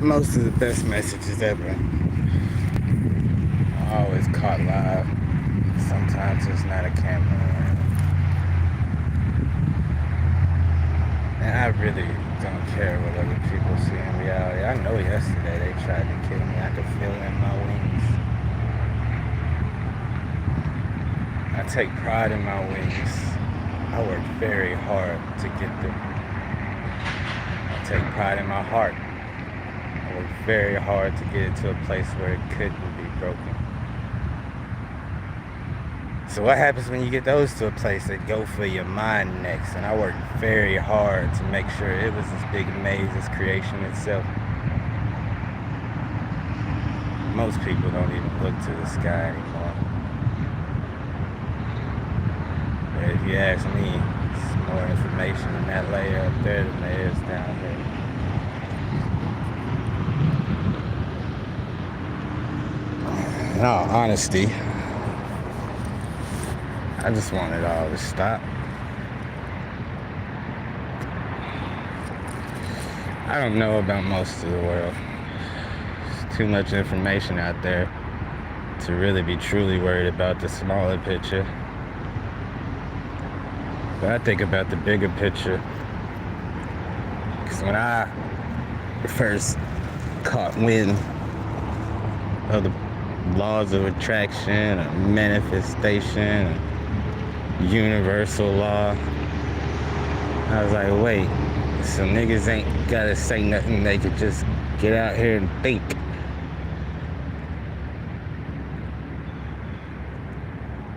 most of the best messages ever are always caught live. Sometimes there's not a camera around. And I really don't care what other people see in reality. I know yesterday they tried to kill me. I could feel it in my wings. I take pride in my wings. I work very hard to get them. I take pride in my heart. I work very hard to get it to a place where it couldn't be broken. So what happens when you get those to a place that go for your mind next? And I worked very hard to make sure it was as big a maze as creation itself. Most people don't even look to the sky anymore. But if you ask me, it's more information in that layer up there than there is down here. In all honesty, I just want it all to stop. I don't know about most of the world. There's too much information out there to really be truly worried about the smaller picture. But I think about the bigger picture. Because when I first caught wind of the laws of attraction or manifestation or universal law, I was like, wait, so niggas ain't gotta say nothing, they could just get out here and think.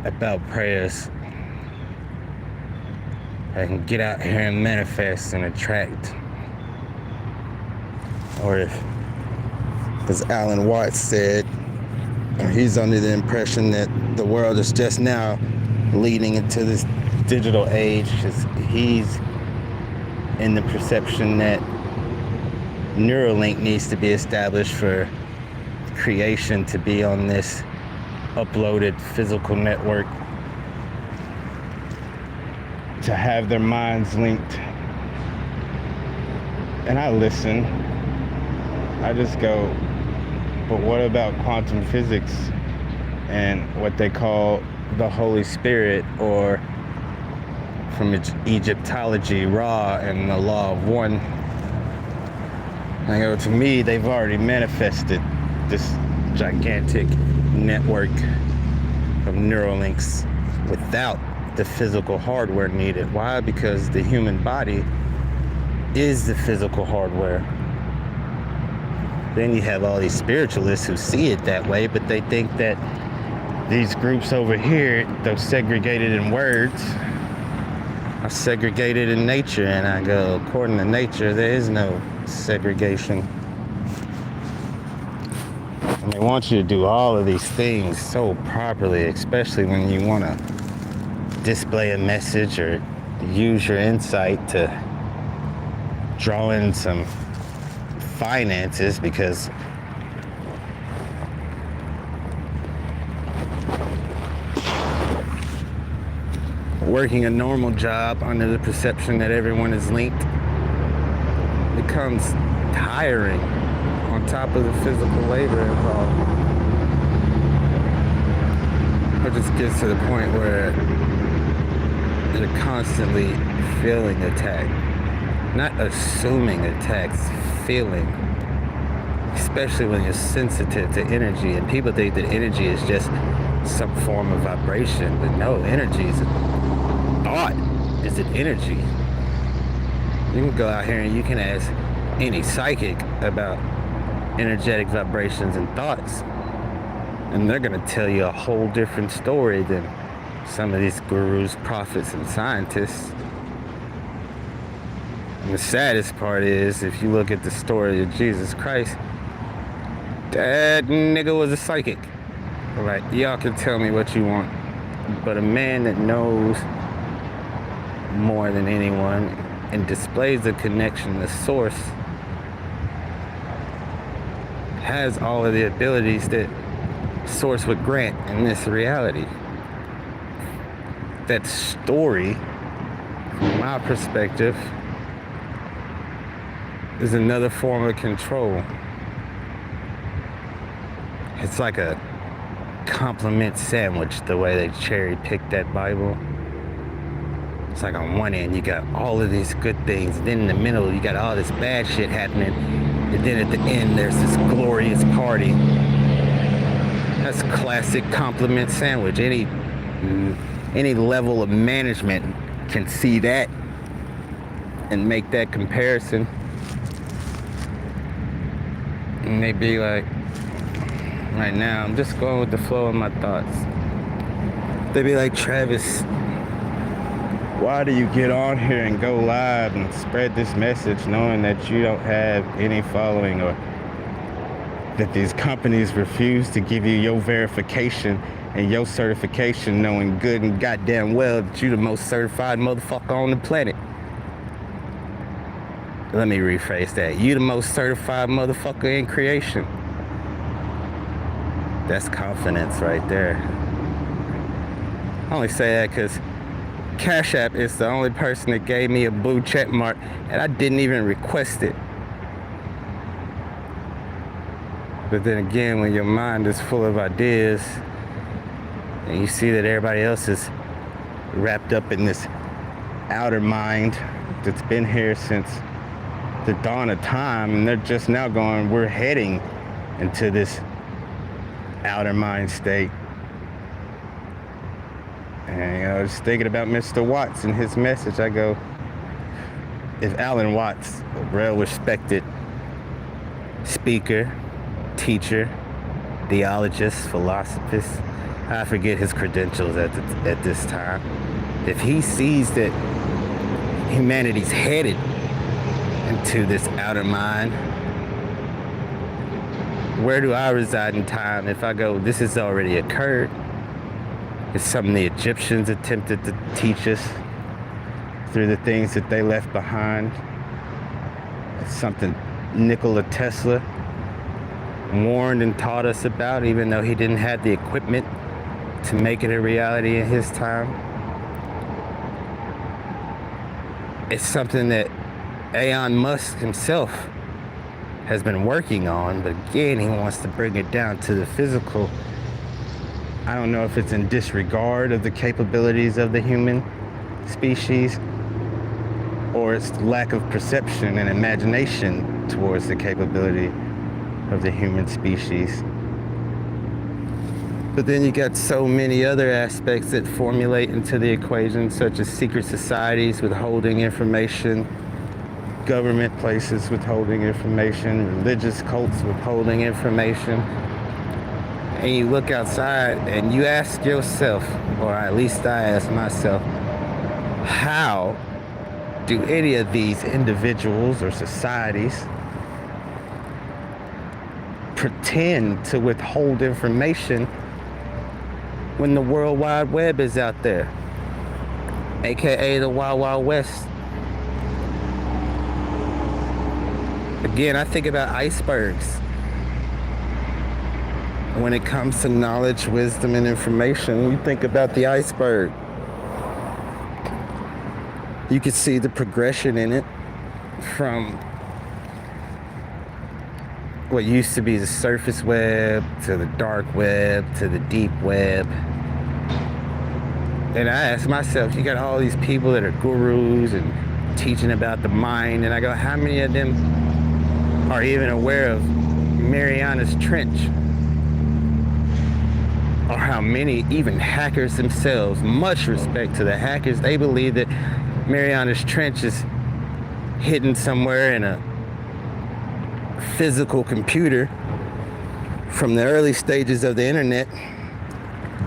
About prayers. I can get out here and manifest and attract. Or if, as Alan Watts said, he's under the impression that the world is just now leading into this digital age. He's in the perception that Neuralink needs to be established for creation to be on this uploaded physical network, to have their minds linked. And I listen. I just go, but what about quantum physics and what they call the Holy Spirit, or from Egyptology, Ra and the law of one? I go, to me, they've already manifested this gigantic network of Neuralinks without the physical hardware needed. Why? Because the human body is the physical hardware. Then you have all these spiritualists who see it that way, but they think that these groups over here, though segregated in words, are segregated in nature. And I go, according to nature, there is no segregation. And they want you to do all of these things so properly, especially when you want to display a message or use your insight to draw in some finances, because working a normal job under the perception that everyone is linked becomes tiring on top of the physical labor involved. It just gets to the point where you're constantly feeling attacked. Not assuming attacks, feeling. Especially when you're sensitive to energy, and people think that energy is just some form of vibration, but no, energy is a thought. Is it energy? You can go out here and you can ask any psychic about energetic vibrations and thoughts, and they're going to tell you a whole different story than some of these gurus, prophets, and scientists. And the saddest part is, if you look at the story of Jesus Christ, that nigga was a psychic. Like, y'all can tell me what you want, but a man that knows more than anyone and displays a connection to source has all of the abilities that source would grant in this reality. That story, from my perspective, is another form of control. It's like a compliment sandwich, the way they cherry pick that Bible. It's like on one end you got all of these good things, and then in the middle you got all this bad shit happening, and then at the end there's this glorious party. That's a classic compliment sandwich. Any level of management can see that and make that comparison, and they be like, right now I'm just going with the flow of my thoughts. They be like, Travis, why do you get on here and go live and spread this message knowing that you don't have any following, or that these companies refuse to give you your verification and your certification, knowing good and goddamn well that you're the most certified motherfucker on the planet? Let me rephrase that. You the most certified motherfucker in creation. That's confidence right there. I only say that because Cash App is the only person that gave me a blue check mark, and I didn't even request it. But then again, when your mind is full of ideas and you see that everybody else is wrapped up in this outer mind that's been here since the dawn of time, and they're just now going, we're heading into this outer mind state. And just thinking about Mr. Watts and his message, I go, if Alan Watts, a well-respected speaker, teacher, theologist, philosophist, I forget his credentials at this time, if he sees that humanity's headed into this outer mind, where do I reside in time if I go, this has already occurred? It's something the Egyptians attempted to teach us through the things that they left behind. It's something Nikola Tesla warned and taught us about, even though he didn't have the equipment to make it a reality in his time. It's something that Elon Musk himself has been working on, but again, he wants to bring it down to the physical. I don't know if it's in disregard of the capabilities of the human species, or it's lack of perception and imagination towards the capability of the human species. But then you got so many other aspects that formulate into the equation, such as secret societies withholding information, government places withholding information, religious cults withholding information. And you look outside and you ask yourself, or at least I ask myself, how do any of these individuals or societies pretend to withhold information when the World Wide Web is out there, aka the Wild Wild West? Again, I think about icebergs. When it comes to knowledge, wisdom, and information, we think about the iceberg. You can see the progression in it from what used to be the surface web to the dark web to the deep web. And I ask myself, you got all these people that are gurus and teaching about the mind, and I go, how many of them are even aware of Mariana's Trench? Or how many even hackers themselves, much respect to the hackers, they believe that Mariana's Trench is hidden somewhere in a physical computer from the early stages of the internet,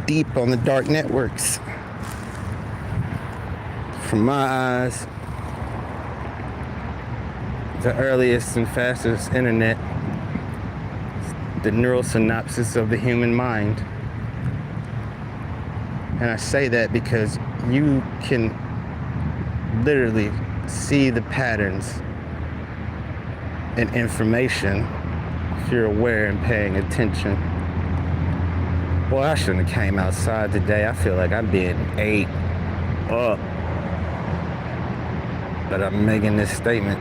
deep on the dark networks. From my eyes, the earliest and fastest internet, the neural synapses of the human mind. And I say that because you can literally see the patterns and information if you're aware and paying attention. Boy, I shouldn't have came outside today. I feel like I'm being ate up. But I'm making this statement.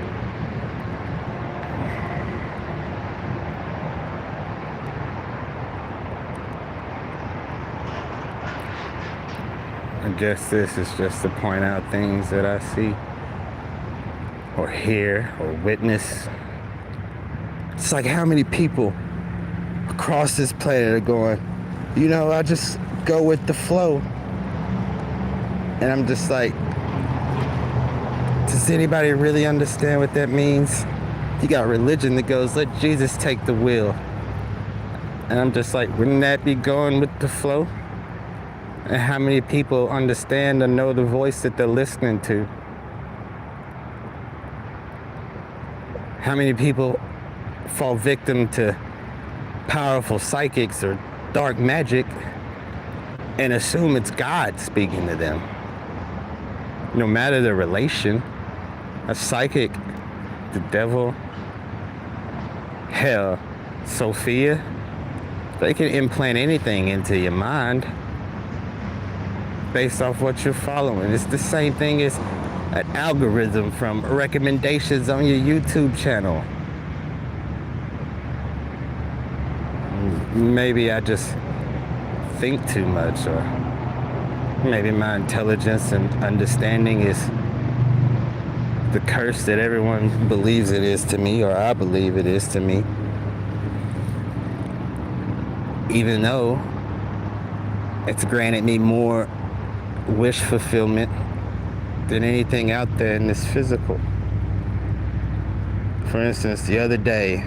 I guess this is just to point out things that I see or hear or witness. It's like how many people across this planet are going, I just go with the flow. And I'm just like, does anybody really understand what that means? You got religion that goes, let Jesus take the wheel. And I'm just like, wouldn't that be going with the flow? And how many people understand or know the voice that they're listening to? How many people fall victim to powerful psychics or dark magic and assume it's God speaking to them? No matter the relation, a psychic, the devil, hell, Sophia, they can implant anything into your mind based off what you're following. It's the same thing as an algorithm from recommendations on your YouTube channel. Maybe I just think too much, or maybe my intelligence and understanding is the curse that everyone believes it is to me, or I believe it is to me. Even though it's granted me more wish fulfillment than anything out there in this physical. For instance, the other day,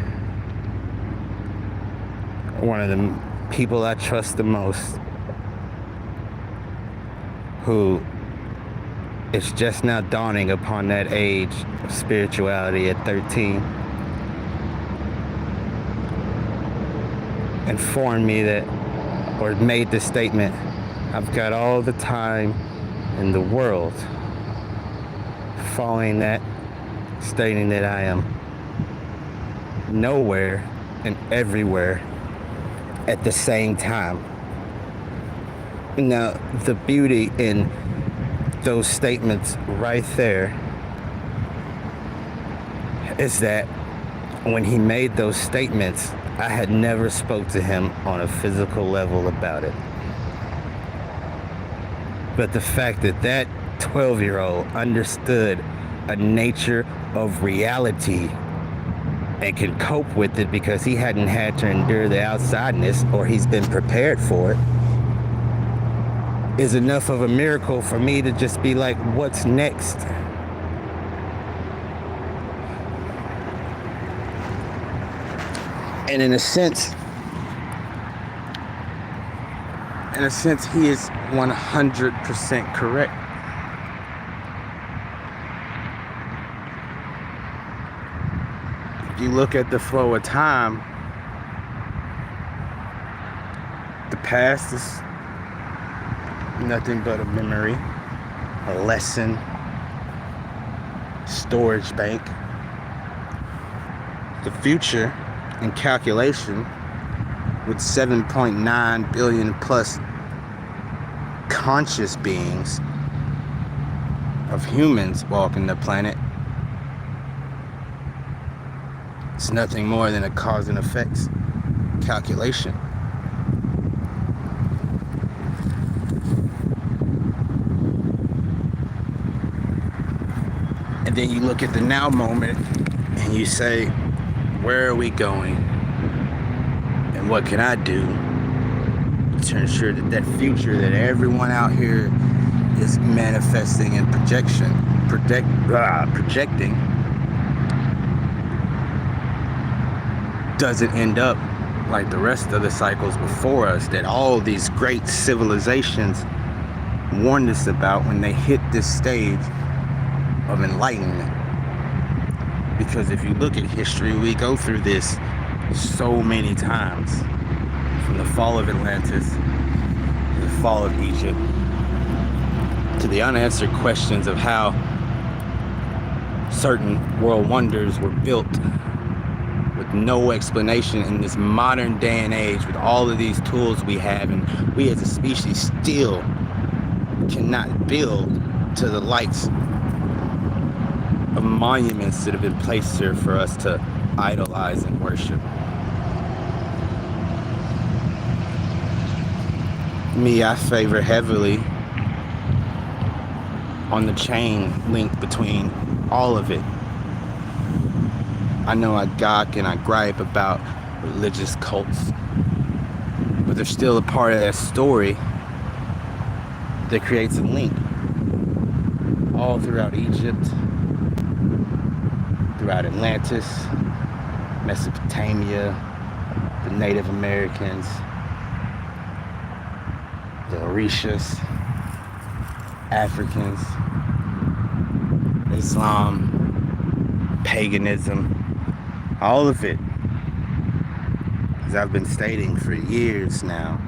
one of the people I trust the most, who is just now dawning upon that age of spirituality at 13, informed me that, or made the statement, I've got all the time in the world, following that, stating that I am nowhere and everywhere at the same time. Now, the beauty in those statements right there is that when he made those statements, I had never spoke to him on a physical level about it. But the fact that that 12-year-old understood a nature of reality and can cope with it because he hadn't had to endure the outsideness, or he's been prepared for it, is enough of a miracle for me to just be like, what's next? And in a sense, he is 100% correct. If you look at the flow of time, the past is nothing but a memory, a lesson, storage bank. The future in calculation, with 7.9 billion plus conscious beings of humans walking the planet, it's nothing more than a cause and effects calculation. And then you look at the now moment and you say, where are we going? And what can I do to ensure that that future that everyone out here is manifesting and projecting doesn't end up like the rest of the cycles before us that all these great civilizations warned us about when they hit this stage of enlightenment. Because if you look at history, we go through this so many times, from the fall of Atlantis to the fall of Egypt, to the unanswered questions of how certain world wonders were built with no explanation in this modern day and age, with all of these tools we have, and we as a species still cannot build to the likes of monuments that have been placed here for us to idolize and worship. Me, I favor heavily on the chain link between all of it. I know I gawk and I gripe about religious cults, but they're still a part of that story that creates a link all throughout Egypt, throughout Atlantis, Mesopotamia, the Native Americans, the Orishas, Africans, Islam, paganism, all of it. As I've been stating for years now,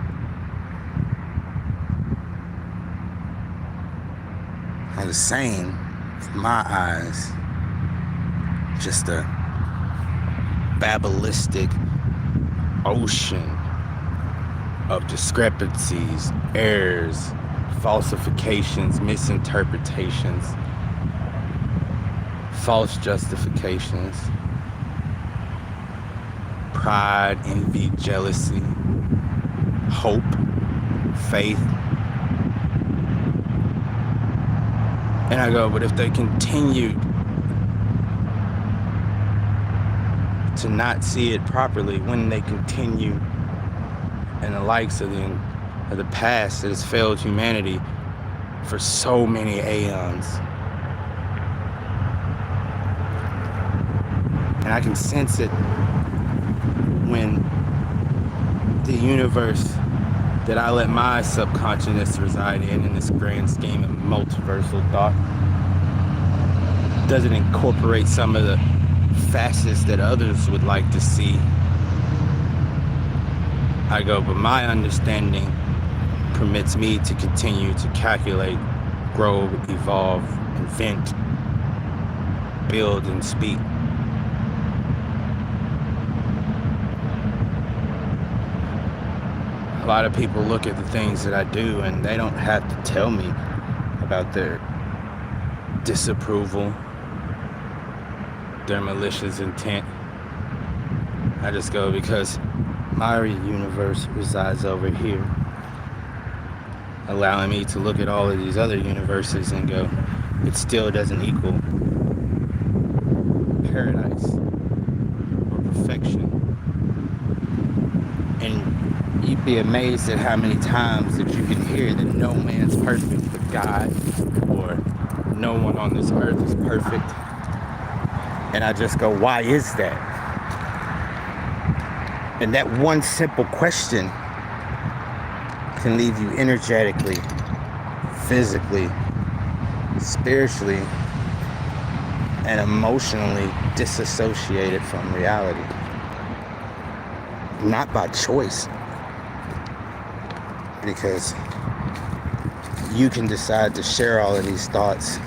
are the same, in my eyes, just a Babblistic ocean of discrepancies, errors, falsifications, misinterpretations, false justifications, pride, envy, jealousy, hope, faith. And I go, but if they continued to not see it properly, when they continue in the likes of the past that has failed humanity for so many aeons. And I can sense it when the universe that I let my subconsciousness reside in this grand scheme of multiversal thought, doesn't incorporate some of the facets that others would like to see. I go, but my understanding permits me to continue to calculate, grow, evolve, invent, build, and speak. A lot of people look at the things that I do and they don't have to tell me about their disapproval, their malicious intent. I just go, because my universe resides over here, allowing me to look at all of these other universes and go, it still doesn't equal paradise or perfection. And you'd be amazed at how many times that you can hear that no man's perfect but God, or no one on this earth is perfect. And I just go, why is that? And that one simple question can leave you energetically, physically, spiritually, and emotionally disassociated from reality. Not by choice, because you can decide to share all of these thoughts,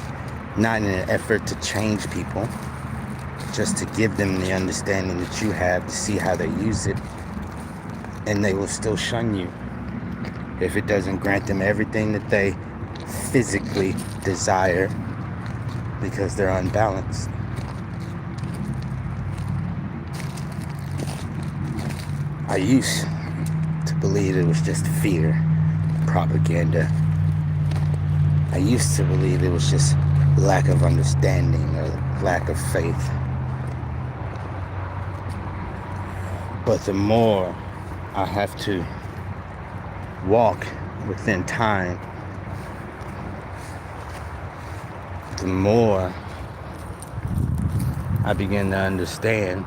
not in an effort to change people, just to give them the understanding that you have, to see how they use it, and they will still shun you if it doesn't grant them everything that they physically desire, because they're unbalanced. I used to believe it was just fear, propaganda. I used to believe it was just lack of understanding or lack of faith. But the more I have to walk within time, the more I begin to understand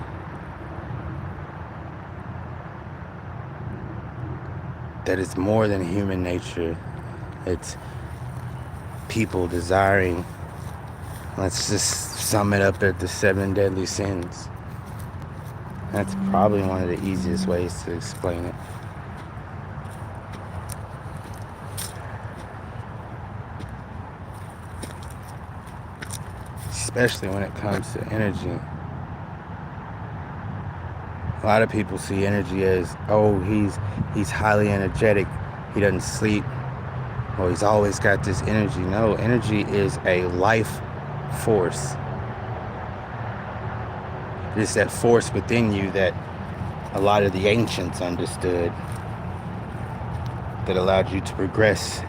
that it's more than human nature. It's people desiring, let's just sum it up at the 7 deadly sins. That's probably one of the easiest ways to explain it. Especially when it comes to energy. A lot of people see energy as, oh, he's highly energetic, he doesn't sleep, or he's always got this energy. No, energy is a life force. It's that force within you that a lot of the ancients understood, that allowed you to progress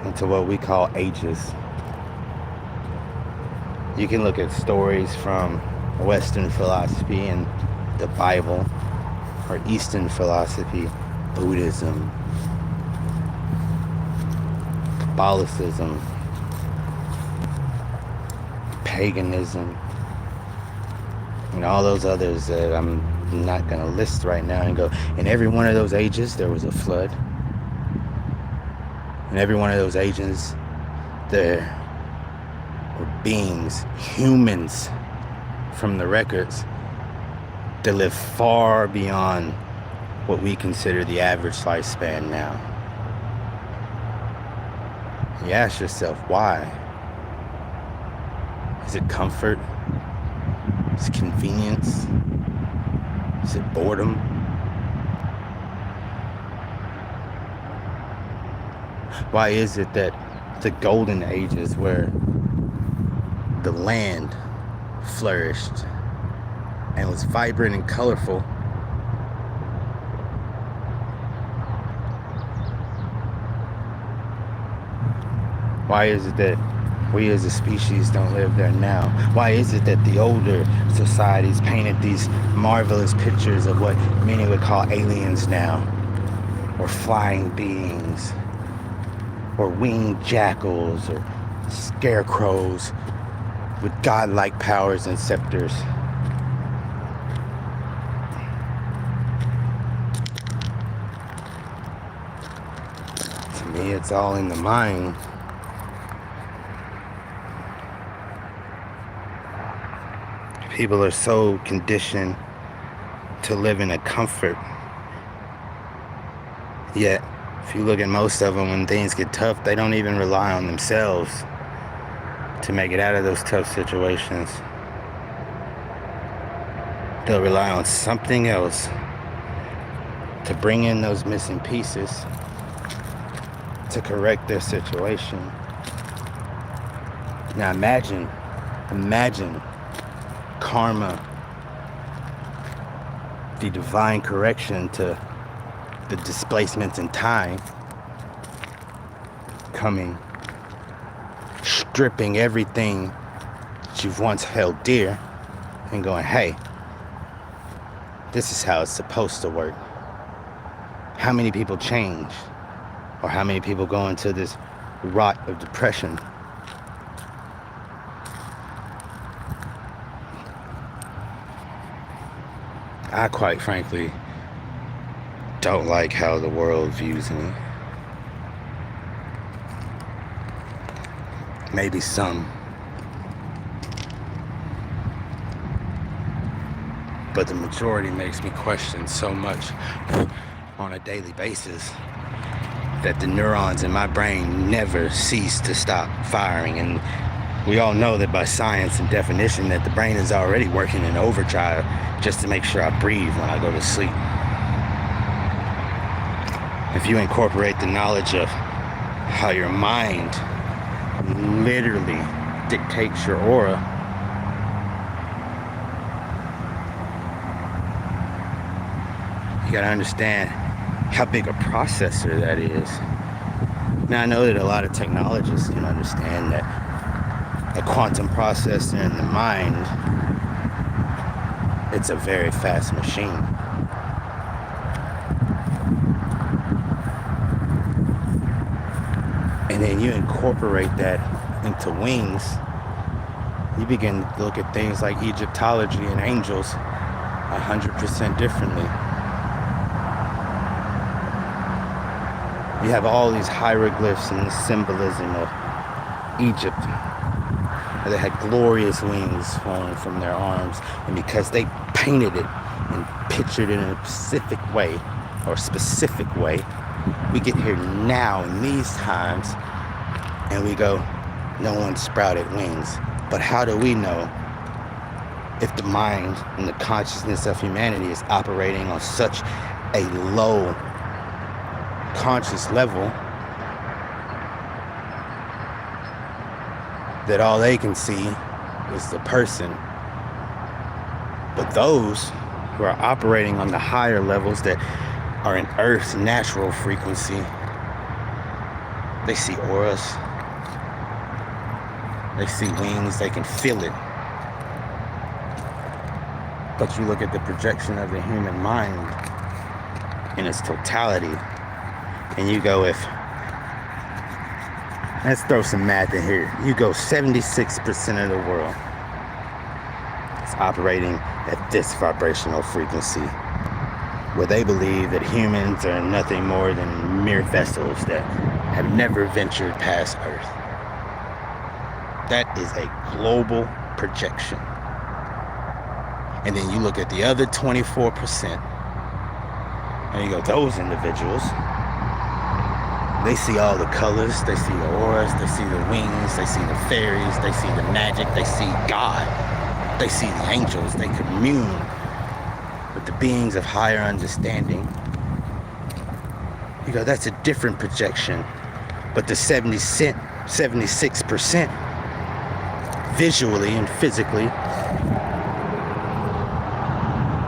into what we call ages. You can look at stories from Western philosophy and the Bible, or Eastern philosophy, Buddhism, Catholicism, paganism, and all those others that I'm not going to list right now, and go, in every one of those ages there was a flood. In every one of those ages there were beings, humans from the records, that live far beyond what we consider the average lifespan now. You ask yourself, why? Is it comfort? Is it convenience? Is it boredom? Why is it that the golden ages, where the land flourished and was vibrant and colorful, why is it that we as a species don't live there now? Why is it that the older societies painted these marvelous pictures of what many would call aliens now, or flying beings, or winged jackals, or scarecrows with godlike powers and scepters? To me, it's all in the mind. People are so conditioned to live in a comfort. Yet, if you look at most of them, when things get tough, they don't even rely on themselves to make it out of those tough situations. They'll rely on something else to bring in those missing pieces to correct their situation. Now imagine karma, the divine correction to the displacements in time, coming, stripping everything that you've once held dear and going, hey, this is how it's supposed to work. How many people change? Or how many people go into this rot of depression? I quite frankly don't like how the world views me. Maybe some. But the majority makes me question so much on a daily basis that the neurons in my brain never cease to stop firing. And we all know that by science and definition that the brain is already working in overdrive just to make sure I breathe when I go to sleep. If you incorporate the knowledge of how your mind literally dictates your aura, you gotta understand how big a processor that is. Now I know that a lot of technologists can understand that a quantum processor in the mind, it's a very fast machine. And then you incorporate that into wings, you begin to look at things like Egyptology and angels 100% differently. You have all these hieroglyphs and the symbolism of Egypt. They had glorious wings flowing from their arms, and because they painted it and pictured it in a specific way, we get here now in these times and we go, no one sprouted wings. But how do we know if the mind and the consciousness of humanity is operating on such a low conscious level that all they can see is the person? But those who are operating on the higher levels that are in Earth's natural frequency, they see auras, They see wings, they can feel it. But you look at the projection of the human mind in its totality, and you go, if, let's throw some math in here. You go 76% of the world is operating at this vibrational frequency, where they believe that humans are nothing more than mere vessels that have never ventured past Earth. That is a global projection. And then you look at the other 24%, and you go, those individuals, they see all the colors, they see the auras, they see the wings, they see the fairies, they see the magic, they see God, they see the angels, they commune with the beings of higher understanding. You go, that's a different projection. But the 76% visually and physically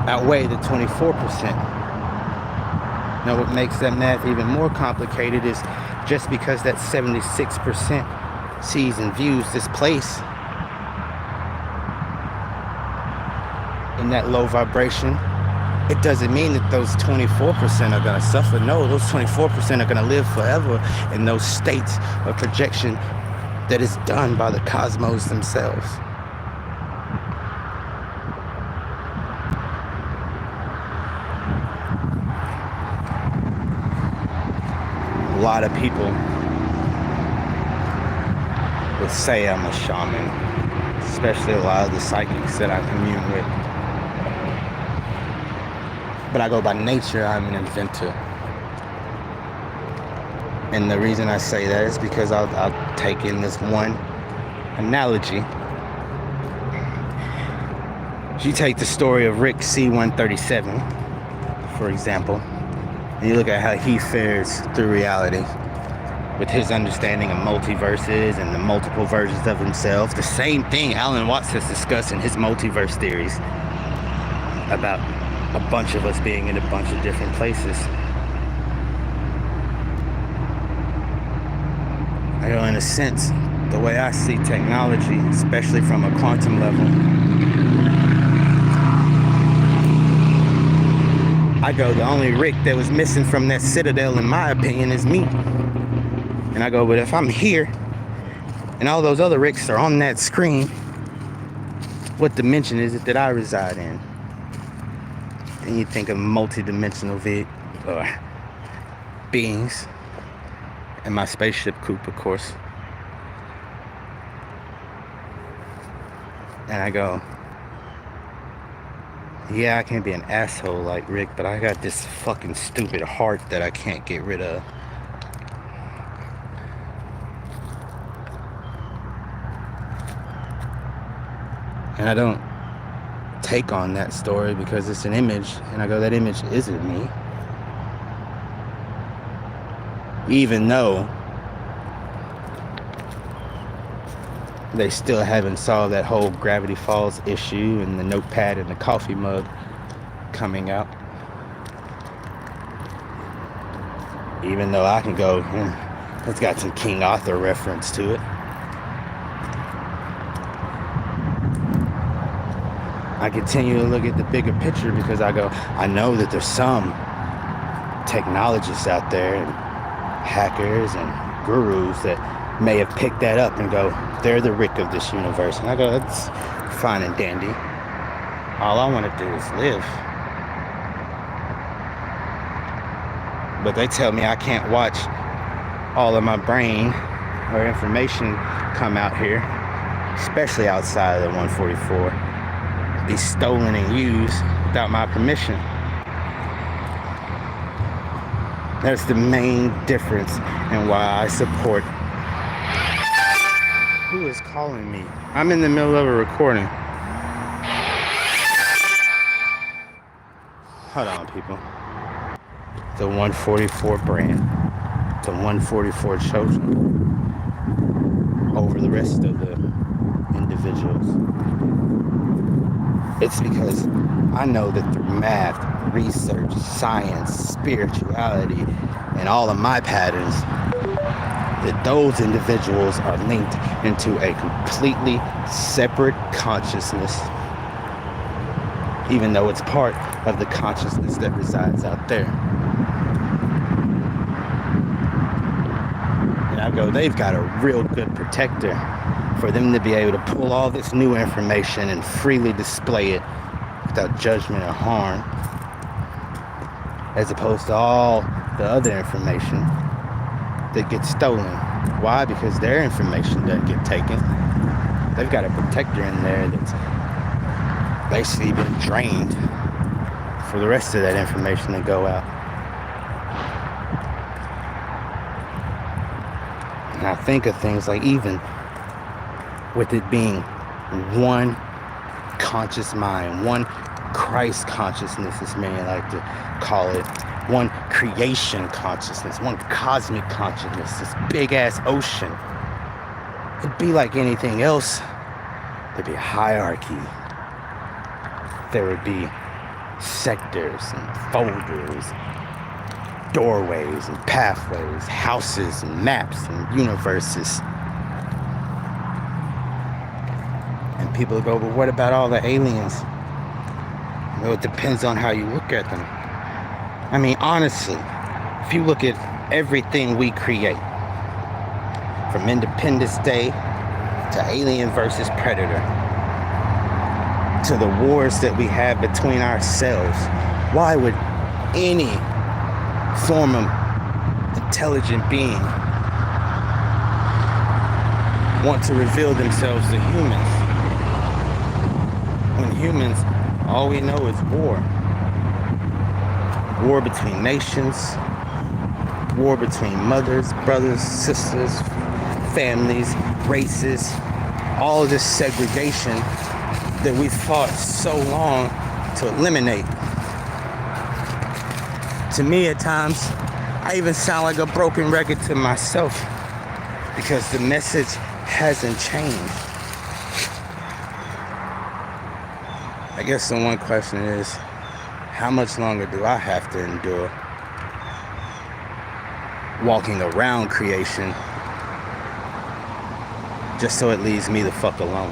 outweigh the 24%. Now what makes that math even more complicated is just because that 76% sees and views this place in that low vibration, it doesn't mean that those 24% are going to suffer. No, those 24% are going to live forever in those states of projection that is done by the cosmos themselves. A lot of people would say I'm a shaman, especially a lot of the psychics that I commune with. But I go by nature, I'm an inventor. And the reason I say that is because I'll take in this one analogy. You take the story of Rick C-137, for example, and you look at how he fares through reality with his understanding of multiverses and the multiple versions of himself. The same thing Alan Watts has discussed in his multiverse theories about a bunch of us being in a bunch of different places. I go, in a sense, the way I see technology, especially from a quantum level, I go, the only Rick that was missing from that citadel, in my opinion, is me. And I go, but if I'm here, and all those other Ricks are on that screen, what dimension is it that I reside in? And you think of multi-dimensional beings, and my spaceship coupe, of course. And I go, yeah, I can be an asshole like Rick, but I got this fucking stupid heart that I can't get rid of. And I don't take on that story because it's an image, and I go, that image isn't me. Even though they still haven't solved that whole Gravity Falls issue and the notepad and the coffee mug coming out. Even though I can go, it's got some King Arthur reference to it. I continue to look at the bigger picture because I go, I know that there's some technologists out there and hackers and gurus that may have picked that up and go, they're the Rick of this universe. And I go, that's fine and dandy. All I want to do is live. But they tell me I can't watch all of my brain or information come out here, especially outside of the 144, be stolen and used without my permission. That's the main difference in why I support. Who is calling me? I'm in the middle of a recording. Hold on, people. The 144 brand. The 144 chosen over the rest of the individuals. It's because I know that through math, research, science, spirituality, and all of my patterns, that those individuals are linked into a completely separate consciousness, even though it's part of the consciousness that resides out there. And I go, they've got a real good protector for them to be able to pull all this new information and freely display it without judgment or harm, as opposed to all the other information that gets stolen. Why? Because their information doesn't get taken. They've got a protector in there that's basically been drained for the rest of that information to go out. And I think of things like, even with it being one conscious mind, one Christ consciousness, as many like to call it, one creation consciousness, one cosmic consciousness, this big ass ocean. It'd be like anything else. There'd be a hierarchy. There would be sectors and folders, doorways and pathways, houses and maps and universes. And people go, but what about all the aliens? Well, it depends on how you look at them. I mean, honestly, if you look at everything we create, from Independence Day to Alien versus Predator, to the wars that we have between ourselves, why would any form of intelligent being want to reveal themselves to humans? When humans, all we know is war. War between nations, war between mothers, brothers, sisters, families, races, all of this segregation that we fought so long to eliminate. To me, at times, I even sound like a broken record to myself, because the message hasn't changed. I guess the one question is, how much longer do I have to endure walking around creation just so it leaves me the fuck alone?